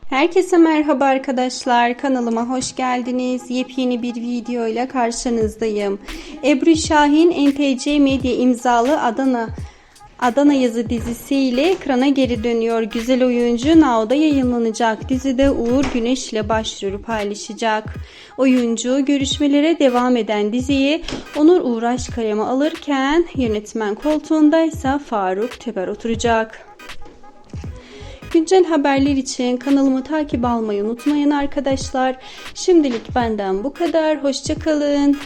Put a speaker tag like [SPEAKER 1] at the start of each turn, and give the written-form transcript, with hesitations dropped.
[SPEAKER 1] Herkese merhaba arkadaşlar. Kanalıma hoş geldiniz. Yepyeni bir video ile karşınızdayım. Ebru Şahin NTC Medya imzalı Adana Yazı dizisiyle ekrana geri dönüyor. Güzel oyuncu Now'da yayınlanacak dizide Uğur Güneş ile başrolü paylaşacak. Oyuncu görüşmelere devam eden diziyi Onur Uğraş kaleme alırken yönetmen koltuğunda ise Faruk Teber oturacak. Güncel haberler için kanalımı takip almayı unutmayın arkadaşlar. Şimdilik benden bu kadar. Hoşça kalın.